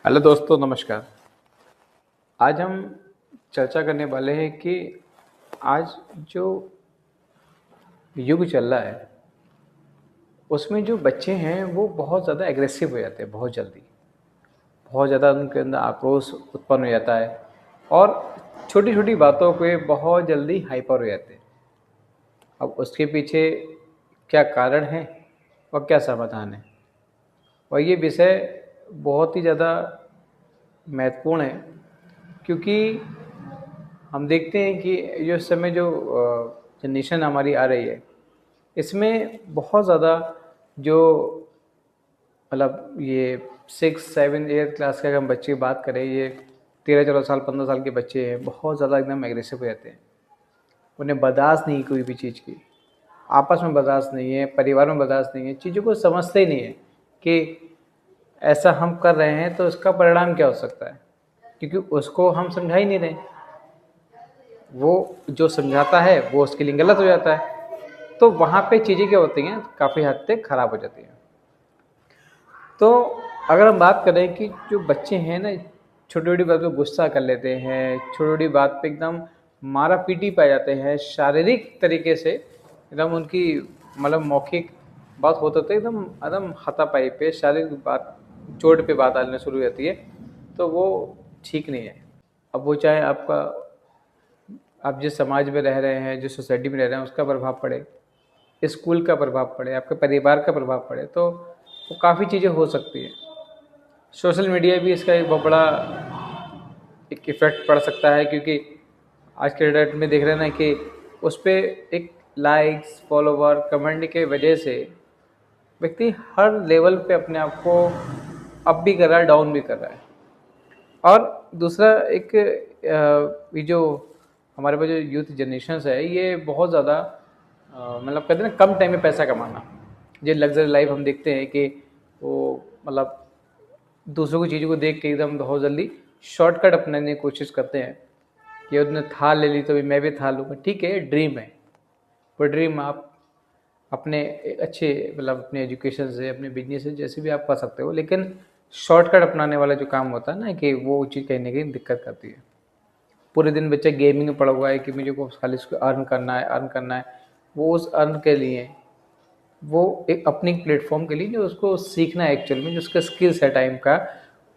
Hello दोस्तों, नमस्कार। आज हम चर्चा करने वाले हैं कि आज जो युग चल रहा है उसमें जो बच्चे हैं वो बहुत ज़्यादा एग्रेसिव हो जाते हैं। बहुत जल्दी, बहुत ज़्यादा उनके अंदर आक्रोश उत्पन्न हो जाता है और छोटी छोटी बातों पे बहुत जल्दी हाइपर हो जाते हैं। अब उसके पीछे क्या कारण है और क्या समाधान है, और ये विषय बहुत ही ज़्यादा महत्वपूर्ण है, क्योंकि हम देखते हैं कि जो इस समय जो जनरेशन हमारी आ रही है, इसमें बहुत ज़्यादा जो मतलब ये 6, 7, 8 क्लास के अगर हम बच्चे की बात करें, ये 13, 14 साल 15 साल के बच्चे हैं, बहुत ज़्यादा एकदम एग्रेसिव हो जाते हैं। उन्हें बर्दाश्त नहीं कोई भी चीज़ की, आपस में बर्दाश्त नहीं है, परिवार में बर्दाश्त नहीं है, चीज़ों को समझते ही नहीं है कि ऐसा हम कर रहे हैं तो इसका परिणाम क्या हो सकता है, क्योंकि उसको हम समझा ही नहीं रहे। वो जो समझाता है वो उसके लिए गलत हो जाता है, तो वहाँ पे चीज़ें क्या होती हैं, काफ़ी हद तक ख़राब हो जाती हैं। तो अगर हम बात करें कि जो बच्चे हैं ना, छोटी छोटी बात पे गुस्सा कर लेते हैं, छोटी छोटी बात पे एकदम मारा पीटी पा जाते हैं, शारीरिक तरीके से एकदम उनकी मतलब मौखिक बात होते होते एकदम एकदम हाथापाई पे शारीरिक बात, चोट पे बात आने शुरू हो जाती है, तो वो ठीक नहीं है। अब वो चाहे आपका आप जिस समाज में रह रहे हैं, जिस सोसाइटी में रह रहे हैं, उसका प्रभाव पड़े, स्कूल का प्रभाव पड़े, आपके परिवार का प्रभाव पड़े, तो वो काफ़ी चीज़ें हो सकती हैं। सोशल मीडिया भी इसका एक बहुत बड़ा एक इफ़ेक्ट पड़ सकता है, क्योंकि आज के डेट में देख रहे हैं ना कि उस पर एक लाइक्स, फॉलोवर, कमेंट के वजह से व्यक्ति हर लेवल पे अपने आप को अप भी कर रहा है, डाउन भी कर रहा है। और दूसरा एक ये जो हमारे पास जो यूथ जनरेशन्स है, ये बहुत ज़्यादा मतलब कहते हैं ना, कम टाइम में पैसा कमाना। ये लग्जरी लाइफ हम देखते हैं कि वो मतलब दूसरों की चीज़ों को देख के एकदम बहुत जल्दी शॉर्टकट अपनाने की कोशिश करते हैं कि उसने थाल ले ली तो भी मैं भी थाल लूँगा। ठीक है, ड्रीम है, वो ड्रीम आप अपने अच्छे मतलब अपने एजुकेशन से, अपने बिजनेस से, जैसे भी आप कर सकते हो, लेकिन शॉर्टकट अपनाने वाला जो काम होता है ना, कि वो चीज़ कहीं ना कहीं दिक्कत करती है। पूरे दिन बच्चा गेमिंग में पड़ा हुआ है कि मुझे को खाली इसको अर्न करना है, अर्न करना है। वो उस अर्न के लिए, वो एक अपनी प्लेटफॉर्म के लिए जो उसको सीखना है एक्चुअल में, जो उसका स्किल्स है टाइम का,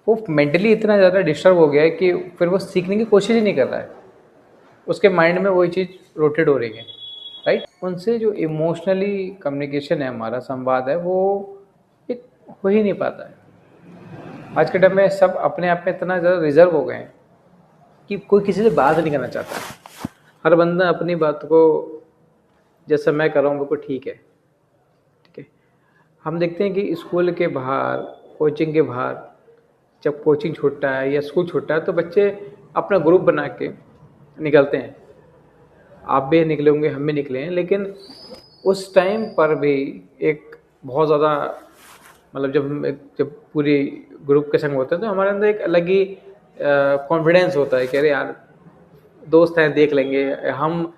वो मेंटली इतना ज़्यादा डिस्टर्ब हो गया है कि फिर वो सीखने की कोशिश ही नहीं कर रहा है। उसके माइंड में वही चीज़ रोटेट हो रही है, राइट। उनसे जो इमोशनली कम्युनिकेशन है, हमारा संवाद है, वो एक हो ही नहीं पाता है। आज के टाइम में सब अपने आप में इतना ज़्यादा रिजर्व हो गए हैं कि कोई किसी से बात नहीं करना चाहता है। हर बंदा अपनी बात को, जैसा मैं कर रहा हूँ बिल्कुल ठीक है, ठीक है। हम देखते हैं कि स्कूल के बाहर, कोचिंग के बाहर, जब कोचिंग छूटता है या स्कूल छूटता है, तो बच्चे अपना ग्रुप बना के निकलते हैं। आप भी निकले होंगे, हम भी निकले हैं, लेकिन उस टाइम पर भी एक बहुत ज़्यादा मतलब जब पूरी ग्रुप के संग होते हैं, तो हमारे अंदर एक अलग ही कॉन्फिडेंस होता है कि अरे यार, दोस्त हैं, देख लेंगे हम,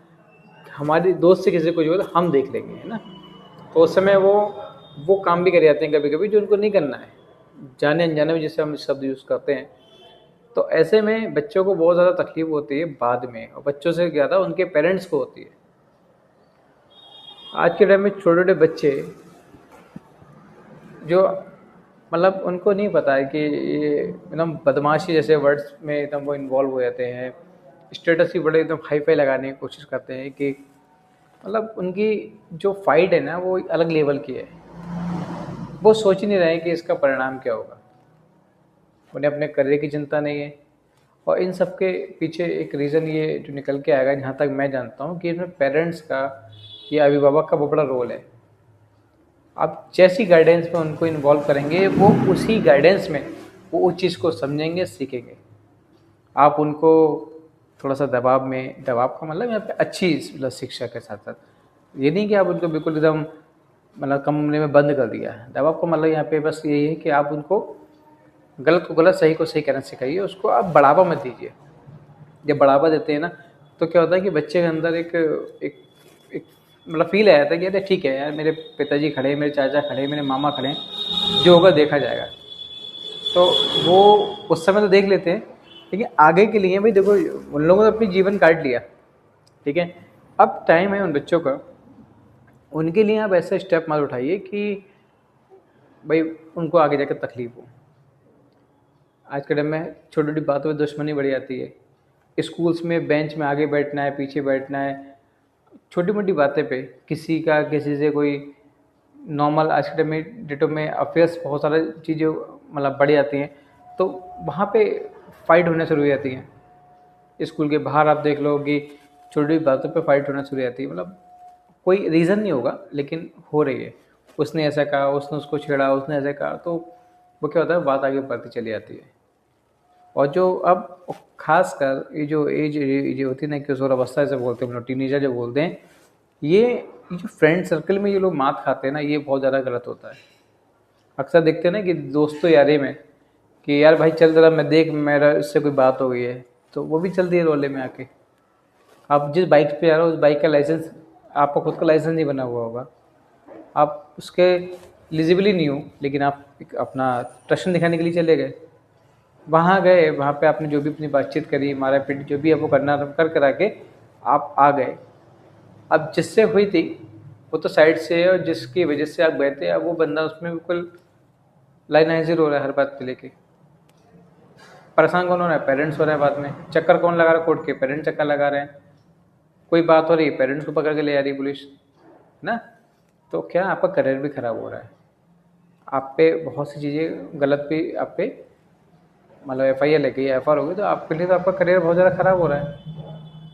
हमारी दोस्त से किसी को जो है तो हम देख लेंगे, है ना। तो उस समय वो काम भी कर जाते हैं कभी कभी जो उनको नहीं करना है, जाने अनजाने में, जिससे हम शब्द यूज़ करते हैं। तो ऐसे में बच्चों को बहुत ज़्यादा तकलीफ होती है बाद में, और बच्चों से ज़्यादा उनके पेरेंट्स को होती है। आज के टाइम में छोटे छोटे बच्चे जो मतलब उनको नहीं पता है कि ये एकदम बदमाशी जैसे वर्ड्स में एकदम वो इन्वॉल्व हो जाते हैं। स्टेटस भी बड़े एकदम हाई फाई लगाने की कोशिश करते हैं कि मतलब उनकी जो फाइट है ना, वो अलग लेवल की है। वो सोच ही नहीं रहे कि इसका परिणाम क्या होगा। उन्हें अपने करियर की चिंता नहीं है, और इन सब के पीछे एक रीज़न ये जो निकल के आएगा, जहाँ तक मैं जानता हूँ, कि इसमें पेरेंट्स का या अभिभावक का बहुत बड़ा रोल है। आप जैसी गाइडेंस में उनको इन्वॉल्व करेंगे, वो उसी गाइडेंस में वो उस चीज़ को समझेंगे, सीखेंगे। आप उनको थोड़ा सा दबाव में, दबाव का मतलब यहाँ पे अच्छी मतलब शिक्षा के साथ साथ, ये नहीं कि आप उनको बिल्कुल एकदम मतलब कमरे में बंद कर दिया है। दबाव का मतलब यहाँ पे बस यही है कि आप उनको गलत को गलत, सही को सही कहना सिखाइए, उसको आप बढ़ावा मत दीजिए। जब बढ़ावा देते हैं ना, तो क्या होता है कि बच्चे के अंदर एक एक एक मतलब फील आ जाता है कि अरे ठीक है यार, मेरे पिताजी खड़े हैं, मेरे चाचा खड़े हैं, मेरे मामा खड़े हैं, जो होगा देखा जाएगा। तो वो उस समय तो देख लेते हैं, लेकिन आगे के लिए भाई देखो, उन लोगों ने अपनी जीवन काट लिया, ठीक है। अब टाइम है उन बच्चों का, उनके लिए आप ऐसा स्टेप मत उठाइए कि भाई उनको आगे जाकर तकलीफ हो। आज के टाइम में छोटी छोटी बातों में दुश्मनी बढ़ जाती है। स्कूल्स में बेंच में आगे बैठना है, पीछे बैठना है, छोटी मोटी बातें पे किसी का किसी से कोई नॉर्मल, आज के टाइम में डेटो में अफेयर्स बहुत सारी चीज़ें मतलब बढ़ जाती हैं, तो वहाँ पे फाइट होने शुरू हो जाती हैं। स्कूल के बाहर आप देख लो कि छोटी बातों पे फाइट होना शुरू हो जाती है, मतलब कोई रीज़न नहीं होगा लेकिन हो रही है। उसने ऐसा कहा, उसने उसको छेड़ा, उसने ऐसा कहा, तो वो क्या होता है, बात आगे बढ़ती चली जाती है। और जो अब खास कर ये जो एज जो होती है ना, किशोर अवस्था से बोलते हैं हम लोग, टीनेजर जो बोलते हैं, ये जो फ्रेंड सर्कल में ये लोग मात खाते हैं ना, ये बहुत ज़्यादा गलत होता है। अक्सर देखते हैं ना कि दोस्तों यारी में कि यार भाई चल जरा, मैं देख मेरा इससे कोई बात हो गई है, तो वो भी चल दिए रोले में आके। आप जिस बाइक पे जा रहे हो उस बाइक का लाइसेंस, आपका खुद का लाइसेंस नहीं बना हुआ होगा, आप उसके एलिजिबल नहीं हो, लेकिन आप एक अपना टशन दिखाने के लिए चले गए, वहाँ गए, वहाँ पे आपने जो भी अपनी बातचीत करी, मारा पीट जो भी आपको करना कर करा के आप आ गए। अब जिससे हुई थी वो तो साइड से है, और जिसकी वजह से आप गए थे, अब वो बंदा उसमें बिल्कुल लाइन हाजिर हो रहा है हर बात को लेके। परेशान कौन हो रहा है? पेरेंट्स हो रहा है बाद में। चक्कर कौन लगा रहा है कोर्ट के? पेरेंट्स चक्कर लगा रहे हैं। कोई बात हो रही है, पेरेंट्स को पकड़ के ले जा रही है पुलिस, है ना। तो क्या आपका करियर भी खराब हो रहा है, आप पे बहुत सी चीज़ें गलत भी आप पे मतलब FIR लग गई, FR हो गई, तो आपके लिए तो आपका करियर बहुत ज़्यादा ख़राब हो रहा है।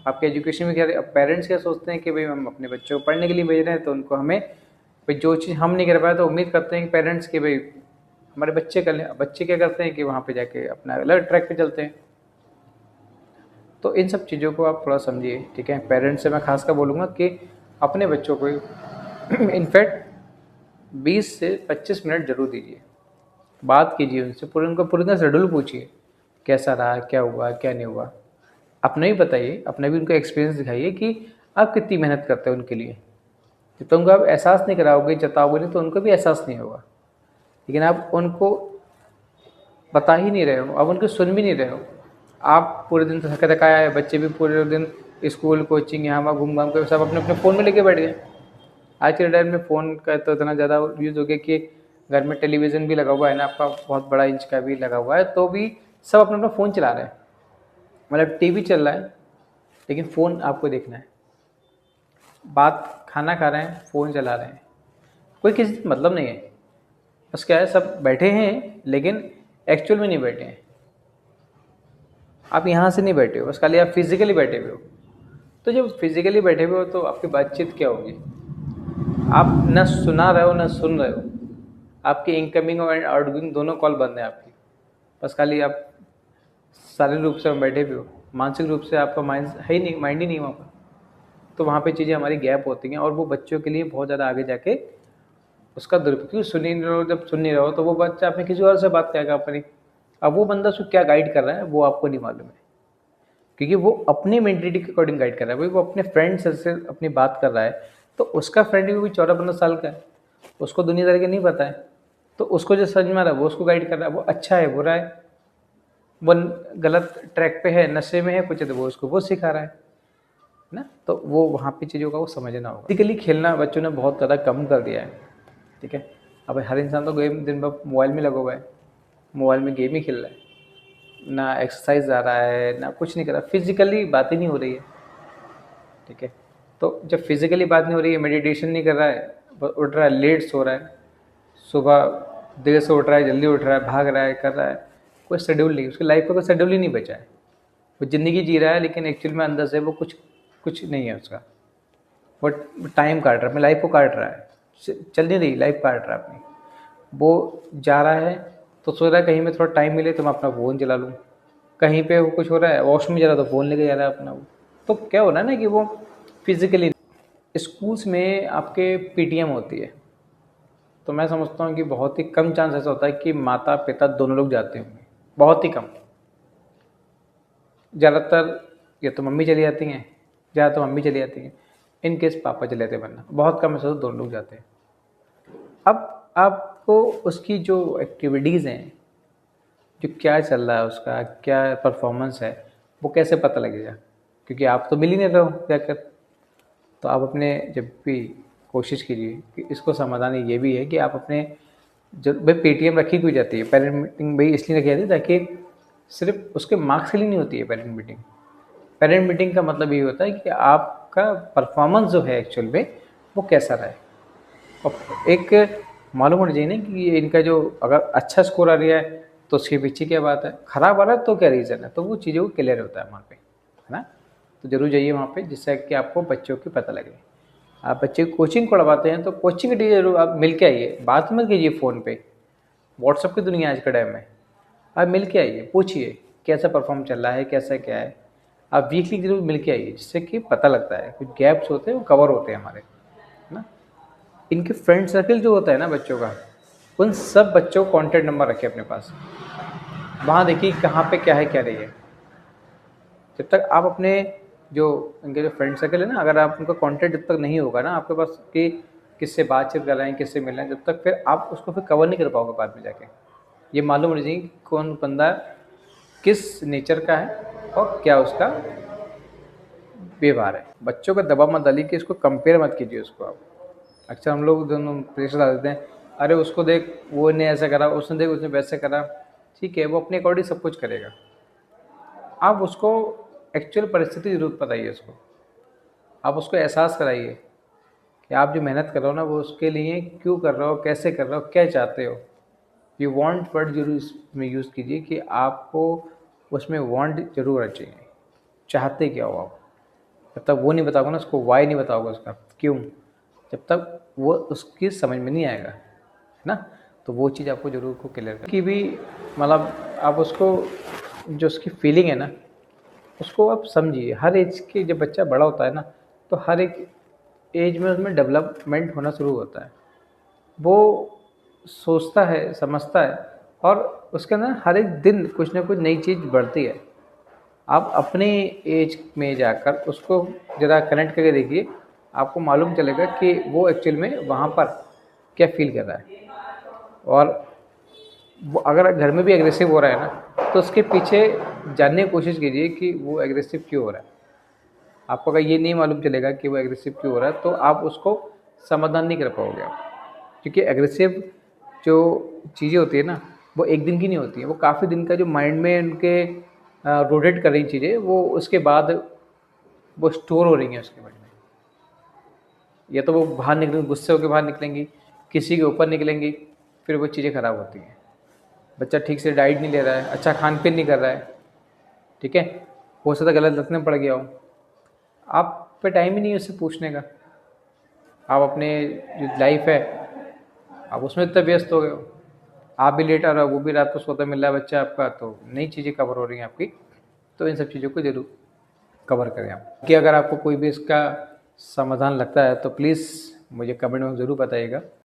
आपके एजुकेशन में क्या, अब पेरेंट्स क्या सोचते हैं कि भाई हम अपने बच्चों को पढ़ने के लिए भेज रहे हैं, तो उनको हमें भाई जो चीज़ हम नहीं कर पाए तो उम्मीद करते हैं कि पेरेंट्स के भाई हमारे बच्चे कर लें। बच्चे क्या करते हैं कि वहाँ पे जाके अपना अलग ट्रैक पे चलते हैं। तो इन सब चीज़ों को आप थोड़ा समझिए, ठीक है। पेरेंट्स से मैं खास कर बोलूँगा कि अपने बच्चों को इनफैक्ट 20 से 25 मिनट ज़रूर दीजिए, बात कीजिए उनसे, पूरे उनका पूरी तरह शेड्यूल पूछिए, कैसा रहा, क्या हुआ, क्या नहीं हुआ। अपना भी बताइए, अपना भी उनको एक्सपीरियंस दिखाइए कि आप कितनी मेहनत करते हो उनके लिए। जब तक उनको आप एहसास नहीं कराओगे, जताओगे नहीं, तो उनको भी एहसास नहीं होगा। लेकिन आप उनको बता ही नहीं रहे हो, आप उनको सुन भी नहीं रहे हो। आप पूरे दिन थका थकाया है, बच्चे भी पूरे दिन स्कूल कोचिंग यहाँ वहाँ घूम घाम के सब अपने अपने फ़ोन में लेके बैठ गए। आज के टाइम में फ़ोन का तो इतना ज़्यादा यूज़ हो गया कि घर में टेलीविज़न भी लगा हुआ है ना, आपका बहुत बड़ा इंच का भी लगा हुआ है, तो भी सब अपना अपना फ़ोन चला रहे हैं। मतलब टीवी चल रहा है लेकिन फ़ोन आपको देखना है, बात खाना खा रहे हैं, फ़ोन चला रहे हैं, कोई किसी से मतलब नहीं है। बस क्या है, सब बैठे हैं लेकिन एक्चुअल में नहीं बैठे हैं। आप यहाँ से नहीं बैठे हो, बस खाली आप फिज़िकली बैठे हुए हो। तो जब फिज़िकली बैठे हुए हो तो आपकी बातचीत क्या होगी? आप न सुना रहे हो न सुन रहे हो, आपकी इनकमिंग और आउटगोइंग दोनों कॉल बंद है आपकी। बस खाली आप शारीरिक रूप से बैठे भी हो, मानसिक रूप से आपका माइंड है ही नहीं, माइंड ही नहीं वहाँ पर। तो वहाँ पे चीज़ें हमारी गैप होती हैं, और वो बच्चों के लिए बहुत ज़्यादा आगे जाके उसका दुरुपयोग, क्योंकि सुन ही नहीं रहो, जब सुन नहीं रहो तो वो बच्चा अपने किसी और से बात करेगा अपनी। अब वो बंदा उसको क्या गाइड कर रहा है वो आपको नहीं मालूम है, क्योंकि वो अपनी मेंटलिटी के अकॉर्डिंग गाइड कर रहा है। भाई वो अपने फ्रेंड से अपनी बात कर रहा है, तो उसका फ्रेंड भी 14-15 साल का है, उसको दुनियादारी का नहीं पता है, तो उसको जो समझ में आ रहा है वो उसको गाइड कर रहा है। वो अच्छा है, बुरा है, वो गलत ट्रैक पे है, नशे में है कुछ, तो वो उसको वो सिखा रहा है ना। तो वो वहाँ पे चीज़ों का वो समझना होगा। फिजिकली खेलना बच्चों ने बहुत ज़्यादा कम कर दिया है, ठीक है। अब हर इंसान तो गेम दिन भर मोबाइल में लगा हुआ है, मोबाइल में गेम ही खेल रहा है, ना एक्सरसाइज आ रहा है ना कुछ नहीं कर रहा, फिजिकली बात ही नहीं हो रही है, ठीक है। तो जब फिजिकली बात नहीं हो रही है, मेडिटेशन नहीं कर रहा है, उठ रहा है लेट, सो रहा है, सुबह देर से उठ रहा है, जल्दी उठ रहा है, भाग रहा है, कर रहा है, कोई शेड्यूल नहीं, उसकी लाइफ का कोई शेड्यूल ही नहीं बचा है। वो ज़िंदगी जी रहा है लेकिन एक्चुअल में अंदर से वो कुछ कुछ नहीं है उसका। वो टाइम काट रहा है, अपनी लाइफ को काट रहा है, चल नहीं रही, लाइफ काट रहा है अपनी। वो जा रहा है तो सोच रहा है कहीं में थोड़ा टाइम मिले तो मैं अपना फ़ोन चला लूँ, कहीं पे वो कुछ हो रहा है, वॉशरूम में जा रहा है तो फ़ोन लेके जा रहा है अपना वो। तो क्या हो रहा है ना कि वो फिज़िकली, स्कूल्स में आपके PTM होती है, तो मैं समझता हूँ कि बहुत ही कम चांस ऐसा होता है कि माता पिता दोनों लोग जाते होंगे, बहुत ही कम। ज़्यादातर या तो मम्मी चली जाती हैं, या तो मम्मी चली जाती हैं, इन केस पापा चले जाते हैं, वरना बहुत कम ऐसा तो दोनों लोग जाते हैं। अब आपको उसकी जो एक्टिविटीज़ हैं जो क्या चल रहा है उसका, क्या परफॉर्मेंस है, वो कैसे पता लगेगा? क्योंकि आप तो मिल ही नहीं रहे हो जाकर। तो आप अपने जब भी कोशिश कीजिए कि इसको समाधान ये भी है कि आप अपने, जब भाई पेटीएम रखी क्यों जाती है, पेरेंट मीटिंग भाई इसलिए रखी जाती है ताकि सिर्फ उसके मार्क्स के लिए नहीं होती है पेरेंट मीटिंग। पेरेंट मीटिंग का मतलब ये होता है कि आपका परफॉर्मेंस जो है एक्चुअल में वो कैसा रहा है। और एक मालूम होना चाहिए ना कि ये इनका जो अगर अच्छा स्कोर आ रहा है तो उसके पीछे क्या बात है, ख़राब आ रहा है तो क्या रीज़न है, तो वो चीज़ों को क्लियर होता है वहाँ पे, है ना। तो ज़रूर जाइए वहाँ पे जिससे कि आपको बच्चों की पता लगे। आप बच्चे की कोचिंग पढ़वाते हैं तो कोचिंग की टीचर जरूर आप मिल के आइए, बात मत कीजिए फ़ोन पे। व्हाट्सअप की दुनिया आज के टाइम में, आप मिल के आइए, पूछिए कैसा परफॉर्म चल रहा है, कैसा क्या है। आप वीकली जरूर मिल के आइए जिससे कि पता लगता है कुछ गैप्स होते हैं वो कवर होते हैं हमारे, है ना। इनके फ्रेंड सर्कल जो होता है ना बच्चों का, उन सब बच्चों को कॉन्टैक्ट नंबर रखें अपने पास। वहाँ देखिए कहाँ पे क्या है क्या नहीं है। जब तक आप अपने जो इनके जो फ्रेंड सर्कल है ना, अगर आप उनका कांटेक्ट जब तक नहीं होगा ना आपके पास कि किससे बातचीत कर रहे हैं, किससे मिल रहे हैं, जब तक फिर आप उसको फिर कवर नहीं कर पाओगे बाद में जाके। ये मालूम होना चाहिए कि कौन बंदा किस नेचर का है और क्या उसका व्यवहार है। बच्चों का दबाव मत डालिए कि इसको कंपेयर मत कीजिए उसको आप। अक्सर हम लोग दोनों प्रेशर डाल देते हैं, अरे उसको देख वो ने ऐसा करा, उसने देख उसने वैसे करा। ठीक है, वो अपने अकॉर्डिंग सब कुछ करेगा। आप उसको एक्चुअल परिस्थिति ज़रूर बताइए उसको। आप उसको एहसास कराइए कि आप जो मेहनत कर रहे हो ना वो उसके लिए क्यों कर रहे हो, कैसे कर रहे हो, क्या चाहते हो। ये वांट वर्ड जरूर इसमें यूज़ कीजिए कि आपको उसमें वांट जरूर आना चाहिए, चाहते क्या हो आप। जब तक वो नहीं बताओगे ना उसको, वाई नहीं बताओगे उसका क्यों, जब तक वो उसकी समझ में नहीं आएगा, है ना। तो वो चीज़ आपको जरूर को क्लियर कर कि भी मतलब आप उसको जो उसकी फीलिंग है ना उसको आप समझिए। हर एज के जब बच्चा बड़ा होता है ना तो हर एक एज में उसमें डेवलपमेंट होना शुरू होता है। वो सोचता है, समझता है, और उसके अंदर हर एक दिन कुछ ना कुछ नई चीज़ बढ़ती है। आप अपने एज में जाकर उसको ज़रा कनेक्ट करके देखिए, आपको मालूम चलेगा कि वो एक्चुअल में वहाँ पर क्या फ़ील कर रहा है। और वो अगर घर में भी एग्रेसिव हो रहा है ना तो उसके पीछे जानने की कोशिश कीजिए कि वो एग्रेसिव क्यों हो रहा है। आपको अगर ये नहीं मालूम चलेगा कि वो एग्रेसिव क्यों हो रहा है तो आप उसको समाधान नहीं कर पाओगे आप। क्योंकि एग्रेसिव जो चीज़ें होती है ना वो एक दिन की नहीं होती है, वो काफ़ी दिन का जो माइंड में उनके रोटेट कर रही चीज़ें वो उसके बाद वो स्टोर हो रही हैं उसके माइंड में। या तो वो बाहर निकलेंगी, गुस्से होकर बाहर निकलेंगी, किसी के ऊपर निकलेंगी, फिर वो चीज़ें ख़राब होती हैं। बच्चा ठीक से डाइट नहीं ले रहा है, अच्छा खान पीन नहीं कर रहा है, ठीक है, हो सकता है गलत लत में पड़ गया हो, आप पे टाइम ही नहीं है उससे पूछने का। आप अपने जो लाइफ है आप उसमें इतना व्यस्त हो गए हो, आप भी लेट आ रहे हो, वो भी रात को सोता मिल रहा है बच्चा आपका, तो नई चीज़ें कवर हो रही हैं आपकी। तो इन सब चीज़ों को ज़रूर कवर करें आप। कि अगर आपको कोई भी इसका समाधान लगता है तो प्लीज़ मुझे कमेंट में ज़रूर बताइएगा।